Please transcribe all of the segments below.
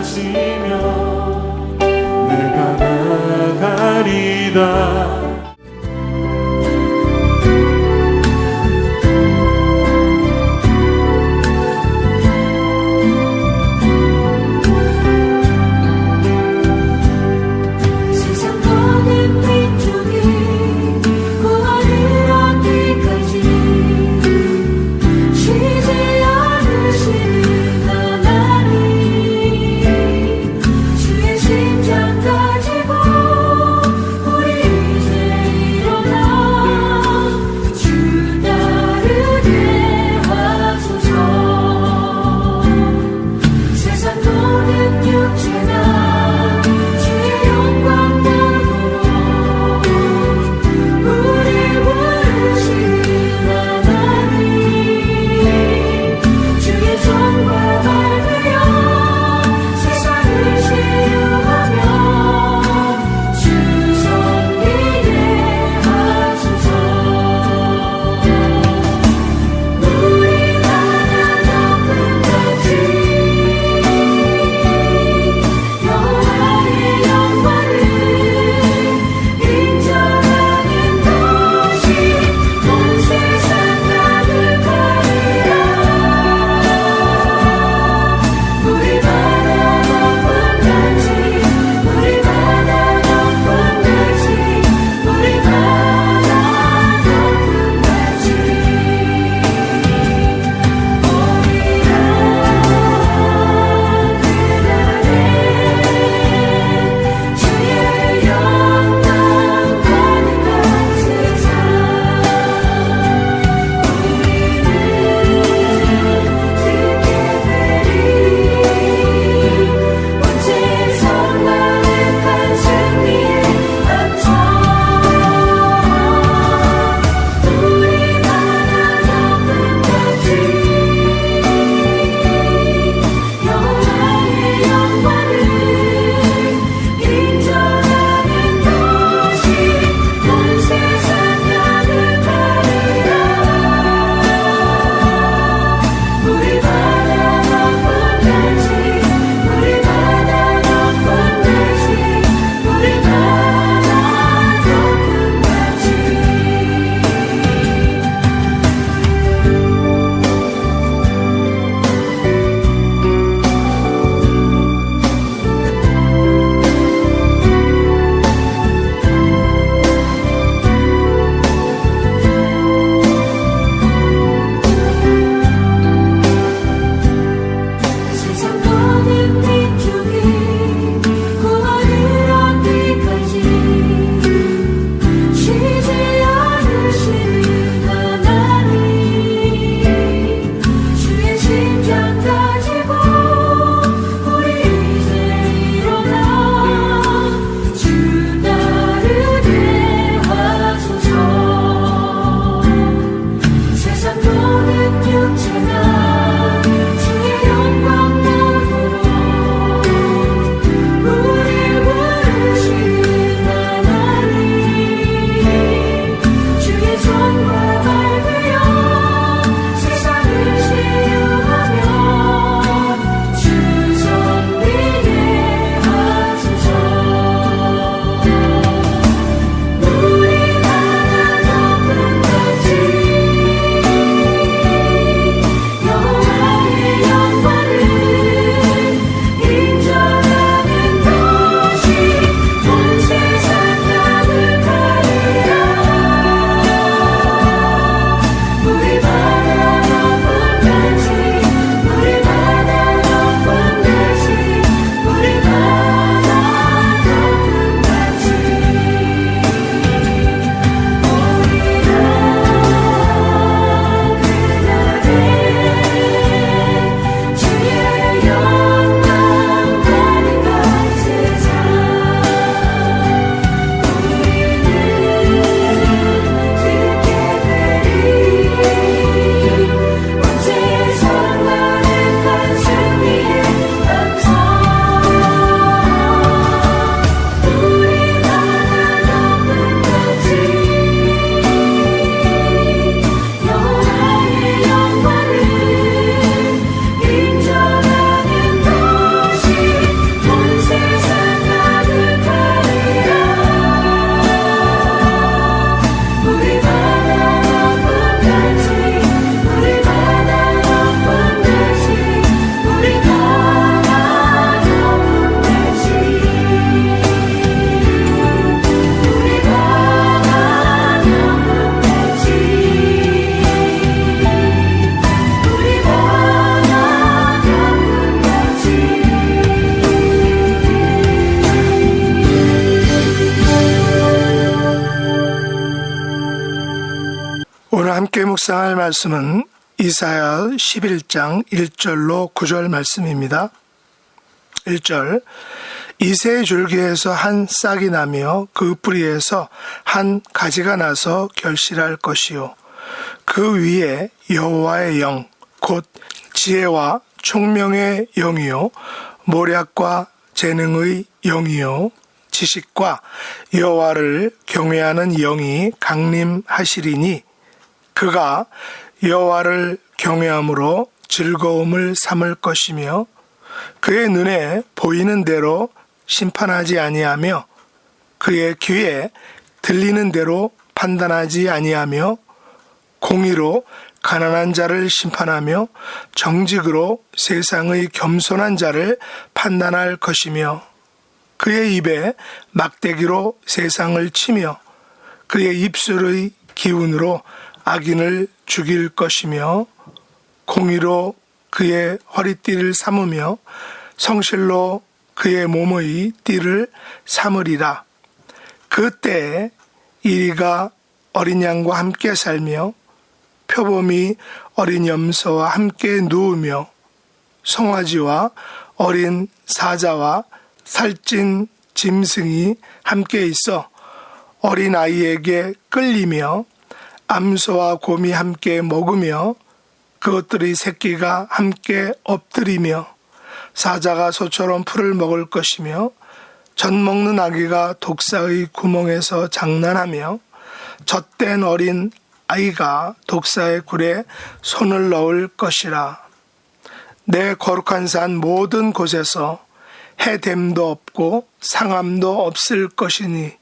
하시며 내가 나가리다. 주의 심장 가지고 우리 함께 묵상할 말씀은 이사야 11장 1절로 9절 말씀입니다. 1절 이새의 줄기에서 한 싹이 나며 그 뿌리에서 한 가지가 나서 결실할 것이요 그 위에 여호와의 영 곧 지혜와 총명의 영이요 모략과 재능의 영이요 지식과 여호와를 경외하는 영이 강림하시리니 그가 여호와를 경외함으로 즐거움을 삼을 것이며 그의 눈에 보이는 대로 심판하지 아니하며 그의 귀에 들리는 대로 판단하지 아니하며 공의로 가난한 자를 심판하며 정직으로 세상의 겸손한 자를 판단할 것이며 그의 입에 막대기로 세상을 치며 그의 입술의 기운으로 악인을 죽일 것이며 공의로 그의 허리띠를 삼으며 성실로 그의 몸의 띠를 삼으리라. 그때에 이리가 어린 양과 함께 살며 표범이 어린 염소와 함께 누우며 송아지와 어린 사자와 살찐 짐승이 함께 있어 어린 아이에게 끌리며 암소와 곰이 함께 먹으며 그것들의 새끼가 함께 엎드리며 사자가 소처럼 풀을 먹을 것이며 젖 먹는 아기가 독사의 구멍에서 장난하며 젖된 어린 아이가 독사의 굴에 손을 넣을 것이라. 내 거룩한 산 모든 곳에서 해됨도 없고 상함도 없을 것이니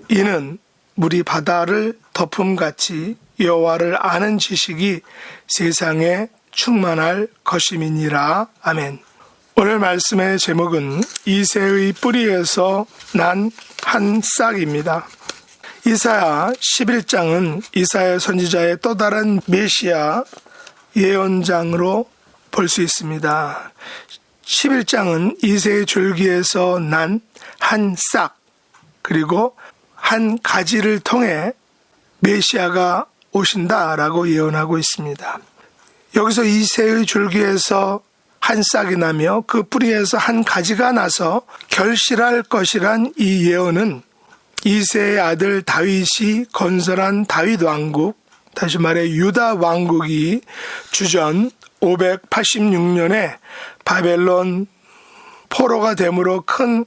이는 물이 바다를 덮음같이 여호와를 아는 지식이 세상에 충만할 것임이니라. 아멘. 오늘 말씀의 제목은 이새의 뿌리에서 난 한 싹입니다. 이사야 11장은 이사야 선지자의 또 다른 메시아 예언장으로 볼 수 있습니다. 11장은 이새의 줄기에서 난 한 싹 그리고 한 가지를 통해 메시아가 오신다라고 예언하고 있습니다. 여기서 이새의 줄기에서 한 싹이 나며 그 뿌리에서 한 가지가 나서 결실할 것이란 이 예언은 이새의 아들 다윗이 건설한 다윗 왕국, 다시 말해 유다 왕국이 주전 586년에 바벨론 포로가 됨으로 큰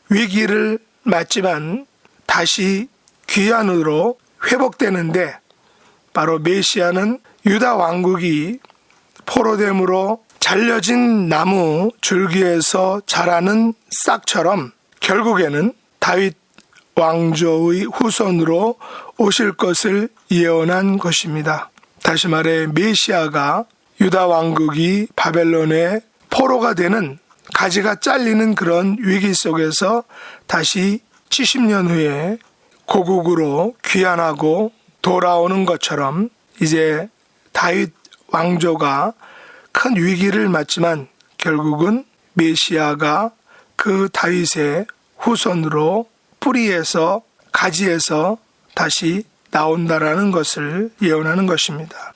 위기를 맞지만 다시 귀환으로 회복되는데 바로 메시아는 유다 왕국이 포로됨으로 잘려진 나무 줄기에서 자라는 싹처럼 결국에는 다윗 왕조의 후손으로 오실 것을 예언한 것입니다. 다시 말해 메시아가 유다 왕국이 바벨론의 포로가 되는 가지가 잘리는 그런 위기 속에서 다시 70년 후에 고국으로 귀환하고 돌아오는 것처럼 이제 다윗 왕조가 큰 위기를 맞지만 결국은 메시아가 그 다윗의 후손으로 뿌리에서 가지에서 다시 나온다라는 것을 예언하는 것입니다.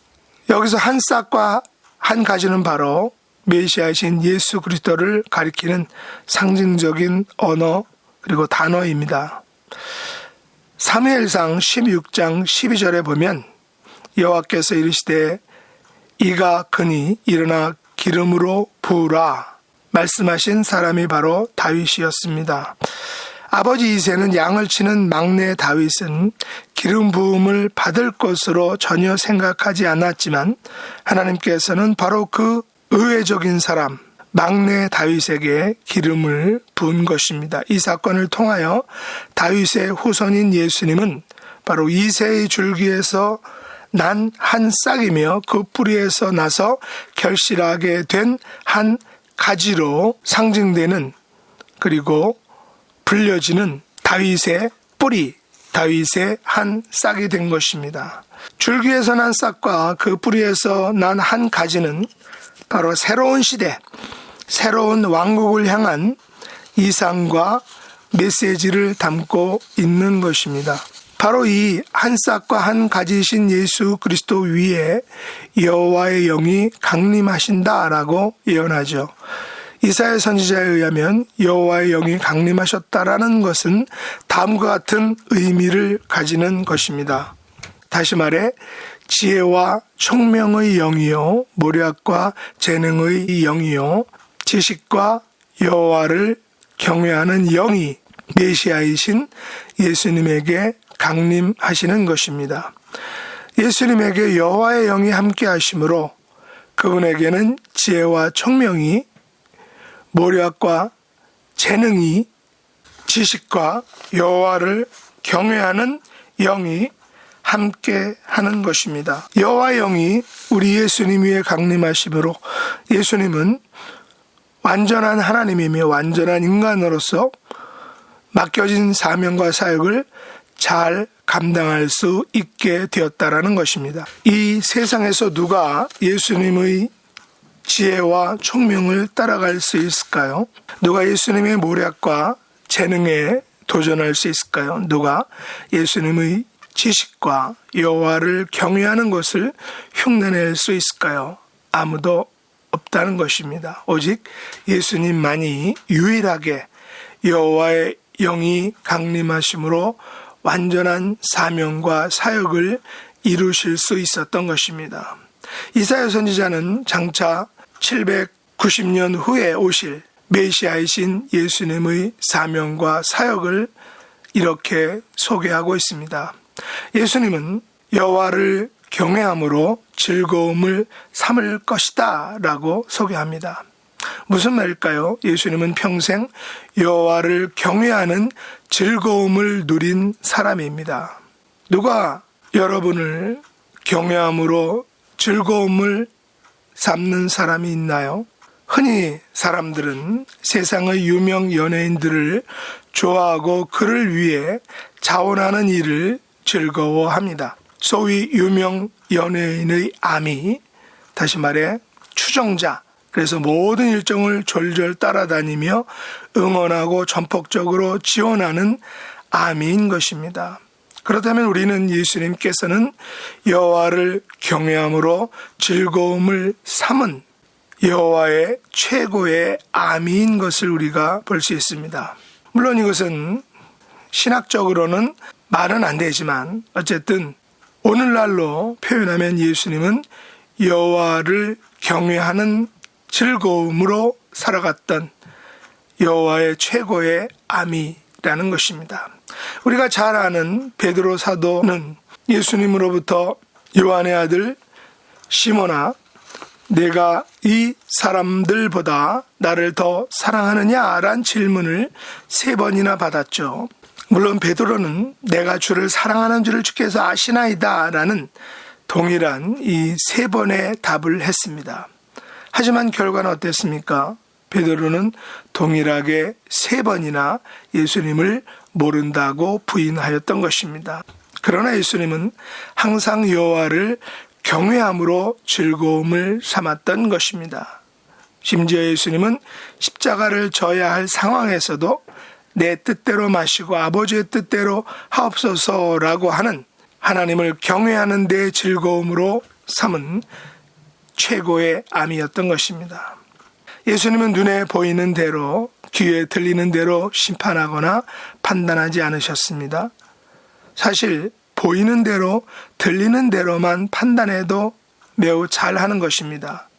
여기서 한 싹과 한 가지는 바로 메시아이신 예수 그리스도를 가리키는 상징적인 언어 그리고 단어입니다. 사무엘상 16장 12절에 보면 여호와께서 이르시되 이가 크니 일어나 기름으로 부으라 말씀하신 사람이 바로 다윗이었습니다. 아버지 이새는 양을 치는 막내 다윗은 기름 부음을 받을 것으로 전혀 생각하지 않았지만 하나님께서는 바로 그 의외적인 사람 막내 다윗에게 기름을 부은 것입니다. 이 사건을 통하여 다윗의 후손인 예수님은 바로 이새의 줄기에서 난 한 싹이며 그 뿌리에서 나서 결실하게 된 한 가지로 상징되는 그리고 불려지는 다윗의 뿌리, 다윗의 한 싹이 된 것입니다. 줄기에서 난 싹과 그 뿌리에서 난 한 가지는 바로 새로운 시대, 새로운 왕국을 향한 이상과 메시지를 담고 있는 것입니다. 바로 이 한 싹과 한 가지이신 예수 그리스도 위에 여호와의 영이 강림하신다라고 예언하죠. 이사야 선지자에 의하면 여호와의 영이 강림하셨다라는 것은 다음과 같은 의미를 가지는 것입니다. 다시 말해 지혜와 총명의 영이요, 모략과 재능의 영이요, 지식과 여호와를 경외하는 영이 메시아이신 예수님에게 강림하시는 것입니다. 예수님에게 여호와의 영이 함께 하심으로 그분에게는 지혜와 총명이, 모략과 재능이, 지식과 여호와를 경외하는 영이 함께 하는 것입니다. 여호와의 영이 우리 예수님 위에 강림하심으로 예수님은 완전한 하나님이며 완전한 인간으로서 맡겨진 사명과 사역을 잘 감당할 수 있게 되었다라는 것입니다. 이 세상에서 누가 예수님의 지혜와 총명을 따라갈 수 있을까요? 누가 예수님의 모략과 재능에 도전할 수 있을까요? 누가 예수님의 지식과 여호와를 경외하는 것을 흉내낼 수 있을까요? 아무도 없다는 것입니다. 오직 예수님만이 유일하게 여호와의 영이 강림하심으로 완전한 사명과 사역을 이루실 수 있었던 것입니다. 이사야 선지자는 장차 790년 후에 오실 메시아이신 예수님의 사명과 사역을 이렇게 소개하고 있습니다. 예수님은 여호와를 경외함으로 즐거움을 삼을 것이다 라고 소개합니다. 무슨 말일까요? 예수님은 평생 여호와를 경외하는 즐거움을 누린 사람입니다. 누가 여러분을 경외함으로 즐거움을 삼는 사람이 있나요? 흔히 사람들은 세상의 유명 연예인들을 좋아하고 그를 위해 자원하는 일을 즐거워합니다. 소위 유명 연예인의 아미, 다시 말해 추종자, 그래서 모든 일정을 졸졸 따라다니며 응원하고 전폭적으로 지원하는 아미인 것입니다. 그렇다면 우리는 예수님께서는 여호와를 경외함으로 즐거움을 삼은 여호와의 최고의 아미인 것을 우리가 볼 수 있습니다. 물론 이것은 신학적으로는 말은 안 되지만 어쨌든 오늘날로 표현하면 예수님은 여호와를 경외하는 즐거움으로 살아갔던 여호와의 최고의 아미라는 것입니다. 우리가 잘 아는 베드로 사도는 예수님으로부터 요한의 아들 시몬아, 내가 이 사람들보다 나를 더 사랑하느냐라는 질문을 3번이나 받았죠. 물론 베드로는 내가 주를 사랑하는 줄을 주께서 아시나이다 라는 동일한 이 3번의 답을 했습니다. 하지만 결과는 어땠습니까? 베드로는 동일하게 3번이나 예수님을 모른다고 부인하였던 것입니다. 그러나 예수님은 항상 여호와를 경외함으로 즐거움을 삼았던 것입니다. 심지어 예수님은 십자가를 져야 할 상황에서도 내 뜻대로 마시고 아버지의 뜻대로 하옵소서라고 하는 하나님을 경외하는 데 즐거움으로 삼은 최고의 암이었던 것입니다. 예수님은 눈에 보이는 대로, 귀에 들리는 대로 심판하거나 판단하지 않으셨습니다. 사실 보이는 대로, 들리는 대로만 판단해도 매우 잘하는 것입니다.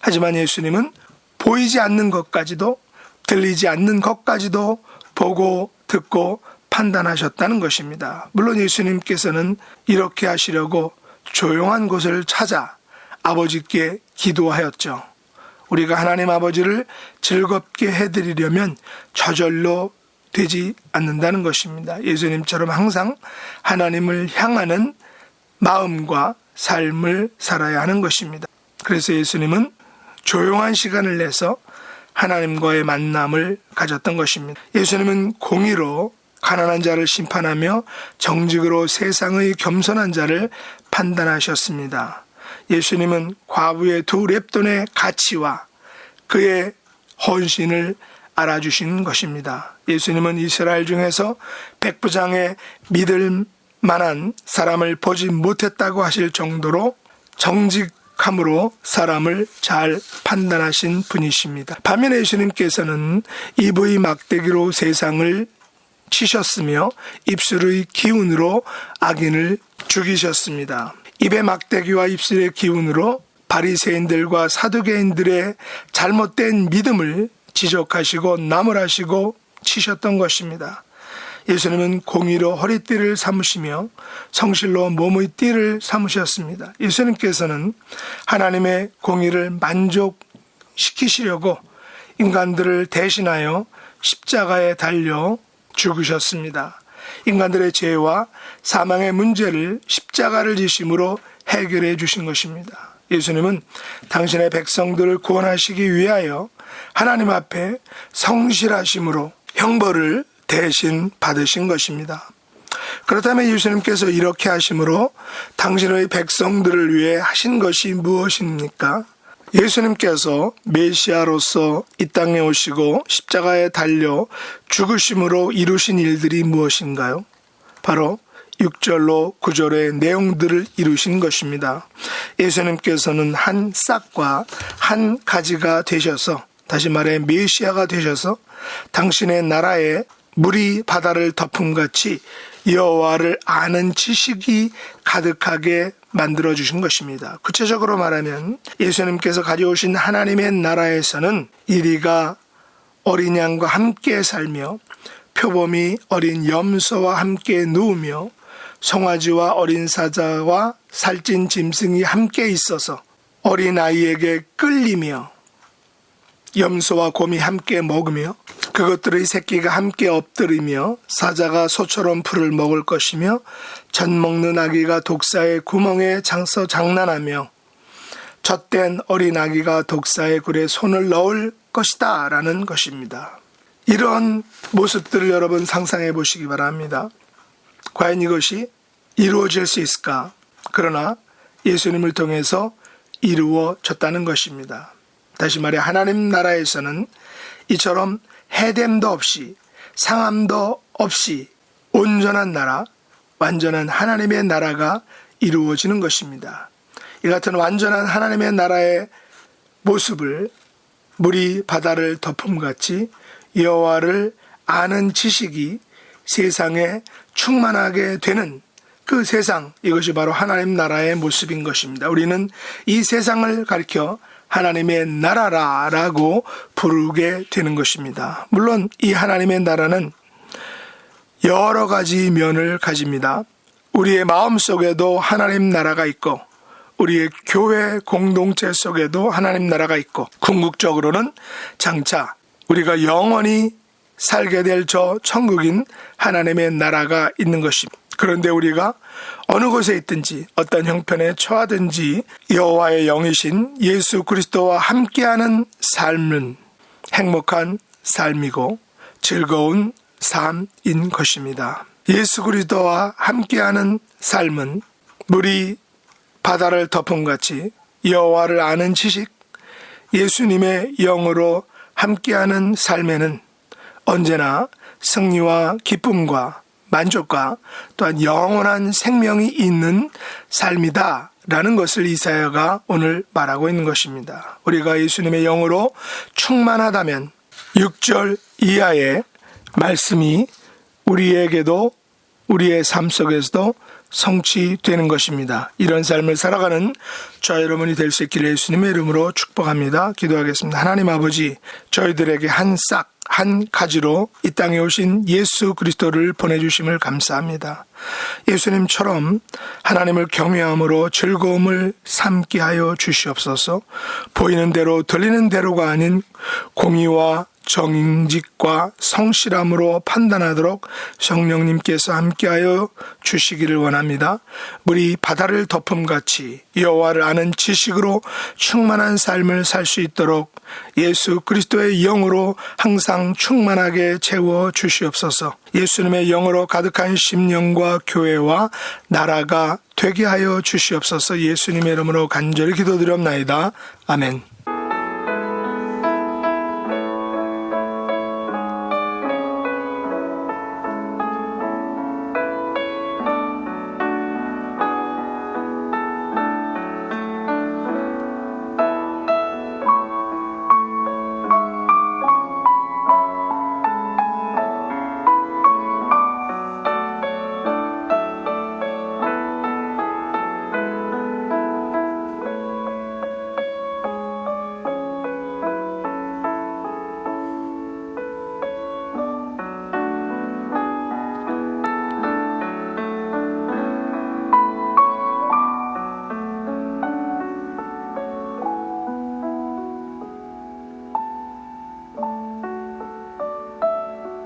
하지만 예수님은 보이지 않는 것까지도, 들리지 않는 것까지도 보고 듣고 판단하셨다는 것입니다. 물론 예수님께서는 이렇게 하시려고 조용한 곳을 찾아 아버지께 기도하였죠. 우리가 하나님 아버지를 즐겁게 해드리려면 저절로 되지 않는다는 것입니다. 예수님처럼 항상 하나님을 향하는 마음과 삶을 살아야 하는 것입니다. 그래서 예수님은 조용한 시간을 내서 하나님과의 만남을 가졌던 것입니다. 예수님은 공의로 가난한 자를 심판하며 정직으로 세상의 겸손한 자를 판단하셨습니다. 예수님은 과부의 2렙돈의 가치와 그의 헌신을 알아주신 것입니다. 예수님은 이스라엘 중에서 백부장의 믿을 만한 사람을 보지 못했다고 하실 정도로 정직함으로 사람을 잘 판단하신 분이십니다. 반면에 예수님께서는 이브의 막대기로 세상을 치셨으며 입술의 기운으로 악인을 죽이셨습니다. 입의 막대기와 입술의 기운으로 바리새인들과 사두개인들의 잘못된 믿음을 지적하시고 나무라시고 치셨던 것입니다. 예수님은 공의로 허리띠를 삼으시며 성실로 몸의 띠를 삼으셨습니다. 예수님께서는 하나님의 공의를 만족시키시려고 인간들을 대신하여 십자가에 달려 죽으셨습니다. 인간들의 죄와 사망의 문제를 십자가를 지심으로 해결해 주신 것입니다. 예수님은 당신의 백성들을 구원하시기 위하여 하나님 앞에 성실하심으로 형벌을 대신 받으신 것입니다. 그렇다면 예수님께서 이렇게 하심으로 당신의 백성들을 위해 하신 것이 무엇입니까? 예수님께서 메시아로서 이 땅에 오시고 십자가에 달려 죽으심으로 이루신 일들이 무엇인가요? 바로 6절로 9절의 내용들을 이루신 것입니다. 예수님께서는 한 싹과 한 가지가 되셔서, 다시 말해 메시아가 되셔서 당신의 나라에 물이 바다를 덮음같이 여호와를 아는 지식이 가득하게 만들어주신 것입니다. 구체적으로 말하면 예수님께서 가져오신 하나님의 나라에서는 이리가 어린 양과 함께 살며 표범이 어린 염소와 함께 누우며 송아지와 어린 사자와 살찐 짐승이 함께 있어서 어린 아이에게 끌리며 염소와 곰이 함께 먹으며 그것들의 새끼가 함께 엎드리며 사자가 소처럼 풀을 먹을 것이며 젖 먹는 아기가 독사의 구멍에 장서 장난하며 젖된 어린 아기가 독사의 굴에 손을 넣을 것이다 라는 것입니다. 이런 모습들을 여러분 상상해 보시기 바랍니다. 과연 이것이 이루어질 수 있을까? 그러나 예수님을 통해서 이루어졌다는 것입니다. 다시 말해 하나님 나라에서는 이처럼 해됨도 없이 상함도 없이 온전한 나라, 완전한 하나님의 나라가 이루어지는 것입니다. 이 같은 완전한 하나님의 나라의 모습을 물이 바다를 덮음같이 여호와를 아는 지식이 세상에 충만하게 되는 그 세상, 이것이 바로 하나님 나라의 모습인 것입니다. 우리는 이 세상을 가리켜 하나님의 나라라고 부르게 되는 것입니다. 물론 이 하나님의 나라는 여러 가지 면을 가집니다. 우리의 마음 속에도 하나님 나라가 있고 우리의 교회 공동체 속에도 하나님 나라가 있고 궁극적으로는 장차 우리가 영원히 살게 될 저 천국인 하나님의 나라가 있는 것입니다. 그런데 우리가 어느 곳에 있든지 어떤 형편에 처하든지 여호와의 영이신 예수 그리스도와 함께하는 삶은 행복한 삶이고 즐거운 삶인 것입니다. 예수 그리스도와 함께하는 삶은 물이 바다를 덮음같이 여호와를 아는 지식, 예수님의 영으로 함께하는 삶에는 언제나 승리와 기쁨과 만족과 또한 영원한 생명이 있는 삶이다 라는 것을 이사야가 오늘 말하고 있는 것입니다. 우리가 예수님의 영으로 충만하다면 6절 이하의 말씀이 우리에게도 우리의 삶 속에서도 성취되는 것입니다. 이런 삶을 살아가는 저와 여러분이 될 수 있기를 예수님의 이름으로 축복합니다. 기도하겠습니다. 하나님 아버지, 저희들에게 한 싹, 한 가지로 이 땅에 오신 예수 그리스도를 보내주심을 감사합니다. 예수님처럼 하나님을 경외함으로 즐거움을 삼게 하여 주시옵소서. 보이는 대로 들리는 대로가 아닌 공의와 정직과 성실함으로 판단하도록 성령님께서 함께하여 주시기를 원합니다. 물이 바다를 덮음같이 여호와를 아는 지식으로 충만한 삶을 살 수 있도록 예수 그리스도의 영으로 항상 충만하게 채워 주시옵소서. 예수님의 영으로 가득한 심령과 교회와 나라가 되게 하여 주시옵소서. 예수님의 이름으로 간절히 기도드렸나이다. 아멘.